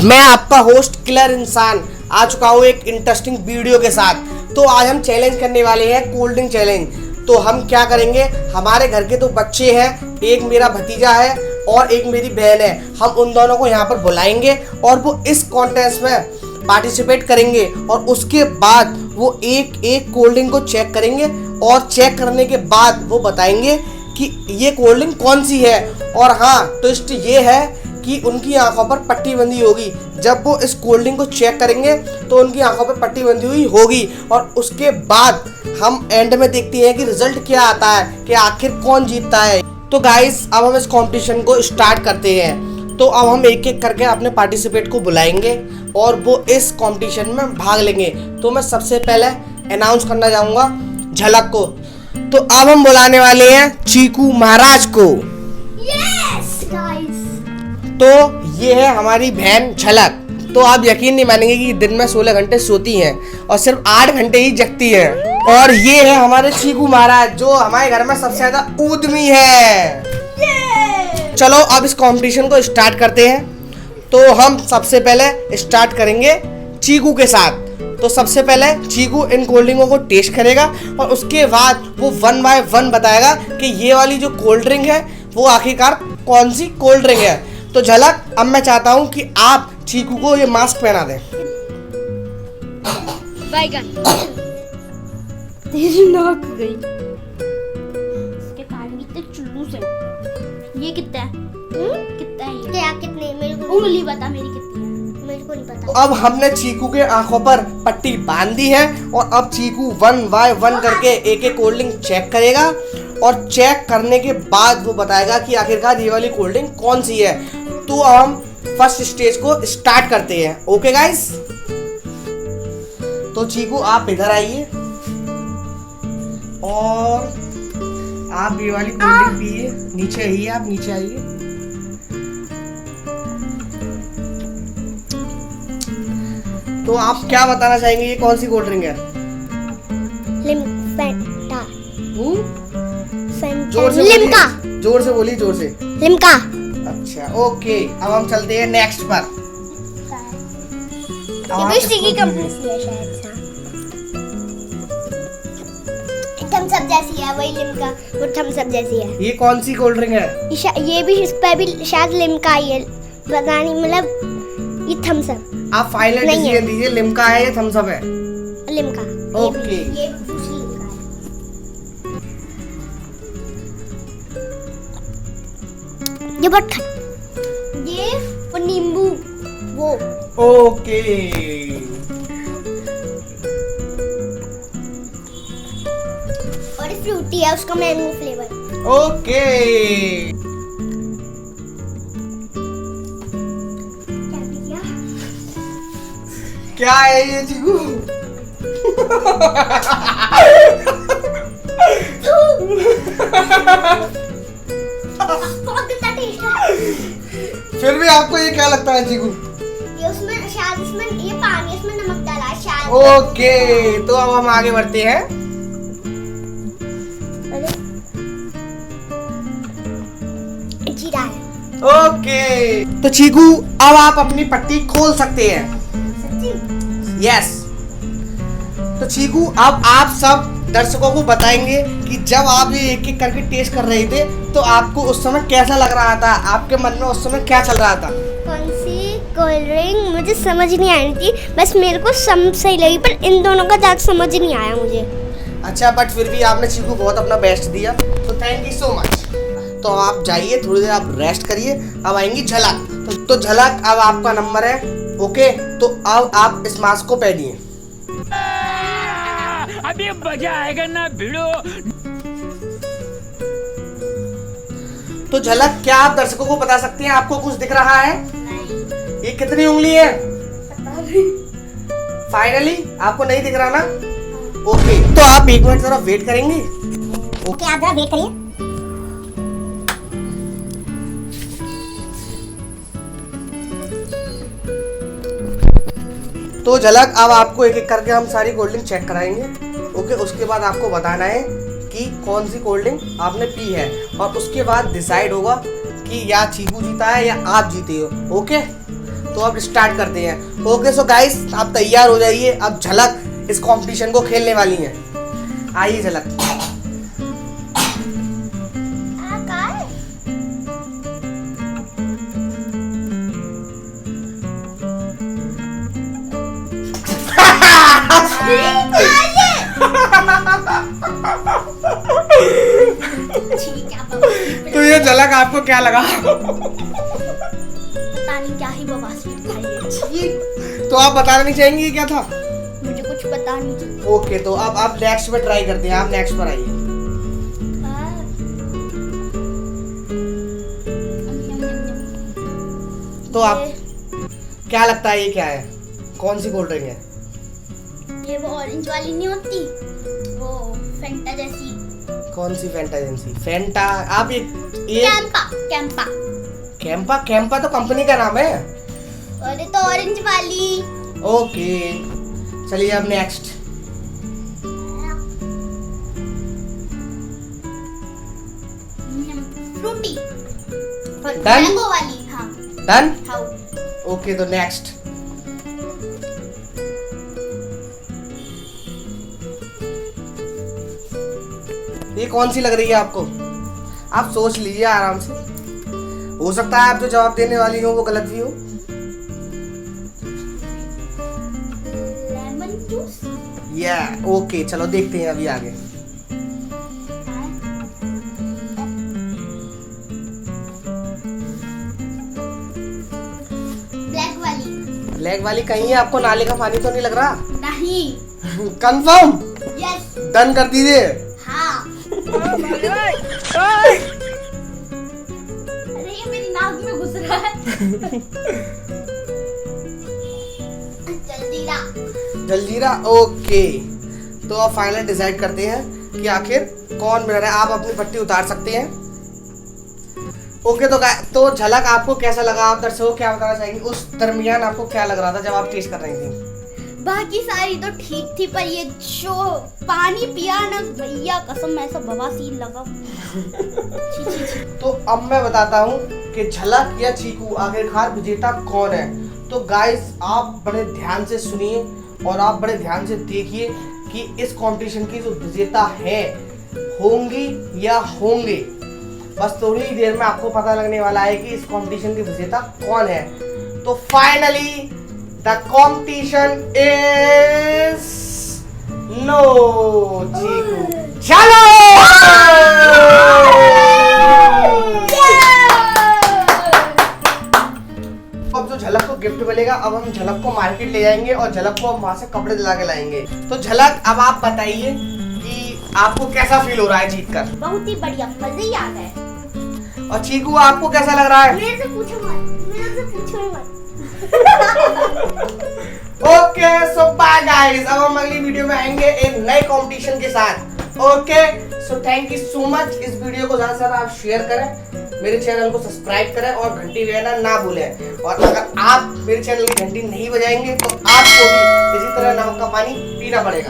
मैं आपका host killer इंसान आ चुका हूँ एक इंटरेस्टिंग वीडियो के साथ। तो आज हम चैलेंज करने वाले हैं कोल्ड ड्रिंक चैलेंज। तो हम क्या करेंगे, हमारे घर के दो बच्चे हैं, एक मेरा भतीजा है और एक मेरी बहन है। हम उन दोनों को यहाँ पर बुलाएंगे और वो इस कॉन्टेस्ट में पार्टिसिपेट करेंगे और उसके बाद वो एक एक कोल्ड ड्रिंक को चेक करेंगे और चेक करने के बाद वो बताएंगे कि ये कोल्ड ड्रिंक कौन सी है। और हाँ, ट्विस्ट ये है कि उनकी आंखों पर पट्टी बंधी होगी। जब वो इस कोल्ड ड्रिंक को चेक करेंगे तो उनकी आंखों पर पट्टी बंधी हुई होगी और उसके बाद हम एंड में देखते हैं कि रिजल्ट क्या आता है, कि आखिर कौन जीतता है। तो गाइस, अब हम इस कंपटीशन को स्टार्ट करते हैं। तो अब हम एक एक करके अपने पार्टिसिपेट को बुलाएंगे और वो इस कंपटीशन में भाग लेंगे। तो मैं सबसे पहले अनाउंस करना चाहूँगा झलक को। तो अब हम बुलाने वाले हैं चीकू महाराज को। Yes guys. तो ये है हमारी बहन झलक। तो आप यकीन नहीं मानेंगे कि दिन में 16 घंटे सोती हैं और सिर्फ 8 घंटे ही जगती हैं। और ये है हमारे चीकू महाराज, जो हमारे घर में सबसे ज्यादा उद्यमी है। चलो अब इस कंपटीशन को स्टार्ट करते हैं। तो हम सबसे पहले स्टार्ट करेंगे चीकू के साथ। तो सबसे पहले चीकू इन कोल्ड ड्रिंकों को टेस्ट करेगा और उसके बाद वो 1 बाय 1 बताएगा कि ये वाली जो कोल्ड ड्रिंक है वो आखिरकार कौन सी कोल्ड ड्रिंक है। तो झलक, अब मैं चाहता हूँ कि आप चीकू को ये मास्क पहना दें। बैगन तेरी नाक गई। इसके कान भी इतने चुल्लू से। ये कितना है? कितना है ये? क्या कितने? मेरे को उंगली बता, मेरी कितनी है? मेरे को नहीं पता। अब हमने चीकू के आंखों पर पट्टी बांध दी है और अब चीकू 1 बाय 1 करके एक एक कोल्ड ड्रिंक चेक करेगा और चेक करने के बाद वो बताएगा कि आखिरकार ये वाली कोल्ड ड्रिंक कौन सी है। तो हम फर्स्ट स्टेज को स्टार्ट करते हैं। ओके गाइस, तो चीकू आप इधर आइए और आप ये वाली कोल्ड ड्रिंक पिए। नीचे आइए, आप नीचे आइए। तो आप क्या बताना चाहेंगे, ये कौन सी कोल्ड ड्रिंक है? लिम्का। जोर से लिम्का। बोलिए, जोर से बोलिए, जोर से। लिम्का। अच्छा, ओके, अब हम चलते हैं नेक्स्ट पर। की कंपनी से है शायद। थम्स अप जैसी है, वही लिम्का, वो थम्स अप जैसी है। ये कौन सी कोल्ड ड्रिंक है? ये भी, इस पे भी शायद लिम्का ही है, पता नहीं, मतलब ये थम्स अप। आप फाइनल डिसीजन दीजिए, लिम्का है या थम्स अप है? लिम्का। ओके। ये दूसरी लिम्का है। ये बहुत ये वो नींबू वो। ओके। और ये फ्रूटी है, उसका मैंगो फ्लेवर। ओके। क्या है ये चीकू? बहुत गंदा टेस्ट है। फिर भी आपको ये क्या लगता है चीकू? ये उसमें शायद, इसमें ये पानी, इसमें नमक डाला है शायद। ओके, तो अब हम आगे बढ़ते हैं। जीरा है। ओके, तो चीकू अब आप अपनी पट्टी खोल सकते हैं। यस। तो चीकू, अब आप सब दर्शकों को बताएंगे कि जब आप ये एक एक करके टेस्ट कर रहे थे तो आपको उस समय कैसा लग रहा था, आपके मन में उस समय क्या चल रहा था? कौन सी कोल्ड ड्रिंक मुझे समझ नहीं आ रही थी, बस मेरे को सम सही लगी, पर इन दोनों का ज्यादा समझ नहीं आया मुझे। अच्छा, बट फिर भी आपने चीकू बहुत अपना बेस्ट दिया, तो थैंक यू सो मच। तो आप जाइए, थोड़ी देर आप रेस्ट करिए। अब आएंगी झलक। तो झलक, अब आपका नंबर है। ओके, तो अब आप इस मास्क को पहनिए। अभी मजा आएगा ना भिड़ो। तो झलक, क्या आप दर्शकों को बता सकती हैं आपको कुछ दिख रहा है? ये कितनी उंगली है? फाइनली आपको नहीं दिख रहा ना? ओके, तो आप 1 मिनट जरा वेट करेंगे। ओके, आप जरा वेट करिए। तो झलक, अब आपको एक एक करके हम सारी कोल्ड ड्रिंक चेक कराएंगे। ओके, उसके बाद आपको बताना है कि कौन सी कोल्ड ड्रिंक आपने पी है और उसके बाद डिसाइड होगा कि या चीकू जीता है या आप जीते हो। ओके, तो अब स्टार्ट करते हैं। ओके सो गाइस, आप तैयार हो जाइए, अब झलक इस कंपटीशन को खेलने वाली है। आइए झलक। तो ये झलक आपको क्या लगा? पता नहीं क्या ही बवासीर था ये। तो आप बताना नहीं चाहेंगे क्या था? मुझे कुछ पता नहीं। ओके, तो अब आप नेक्स्ट पे ट्राई करते हैं। आप नेक्स्ट पर आइए। तो आप क्या लगता है ये क्या है? कौन सी कोल्ड ड्रिंक है? ये वो ऑरेंज वाली नहीं होती, वो फेंटा जैसी। कौन सी फेंटा जैसी? फेंटा? आप ये कैंपा कैंपा कैंपा? कैंपा तो कंपनी का नाम है। अरे तो ऑरेंज वाली। ओके, चलिए अब नेक्स्ट। फ्रूटी। Done? मैंगो वाली। हाँ डन? हाँ। ओके, तो नेक्स्ट। ये कौन सी लग रही है आपको? आप सोच लीजिए आराम से, हो सकता है आप जो जवाब देने वाली हो वो गलत भी हो। Lemon juice. या ओके, चलो देखते हैं अभी आगे। ब्लैक वाली। ब्लैक वाली कहीं है? आपको नाले का पानी तो नहीं लग रहा? नहीं। कंफर्म? यस। डन कर दीजिए। हाँ। अरे ये मेरी नाक में घुस रहा है। जल्दीरा। जलजीरा। ओके, तो अब फाइनल डिसाइड करते हैं कि आखिर कौन विनर है। आप अपनी पट्टी उतार सकते हैं। ओके, तो झलक आपको कैसा लगा? आप दर्शकों क्या बताना चाहेंगे? उस दरमियान आपको क्या लग रहा था जब आप टेस्ट कर रही थी? बाकी सारी तो ठीक थी, पर ये जो पानी पिया ना भैया, कसम ऐसा बवासीर लगा। तो अब मैं बताता हूँ कि झलक या चीकू आखिरकार विजेता कौन है। तो गाइस, आप बड़े ध्यान से सुनिए और आप बड़े ध्यान से देखिए कि इस कंपटीशन की जो विजेता है होंगी या होंगे। बस थोड़ी ही देर में आपको पता लगने वाला है कि इस कंपटीशन की विजेता कौन है। तो finally the competition is no Chiku. चलो अब जो झलक को गिफ्ट मिलेगा, अब हम झलक को मार्केट ले जाएंगे और झलक को हम वहां से कपड़े दिला के लाएंगे। तो झलक, अब आप बताइए कि आपको कैसा फील हो रहा है जीतकर? बहुत ही बढ़िया, मजे ही आ गए। और चीकू, आपको कैसा लग रहा है? मेरे से पूछो मत। ओके, सो बाय गाइस। अब हम अगली वीडियो में आएंगे एक नए कंपटीशन के साथ। Okay, so thank you so much. इस वीडियो को ज्यादा से ज्यादा आप शेयर करें, मेरे चैनल को सब्सक्राइब करें और घंटी बजाना ना भूलें। और अगर आप मेरे चैनल की घंटी नहीं बजाएंगे तो आपको भी इसी तरह नमक का पानी पीना पड़ेगा।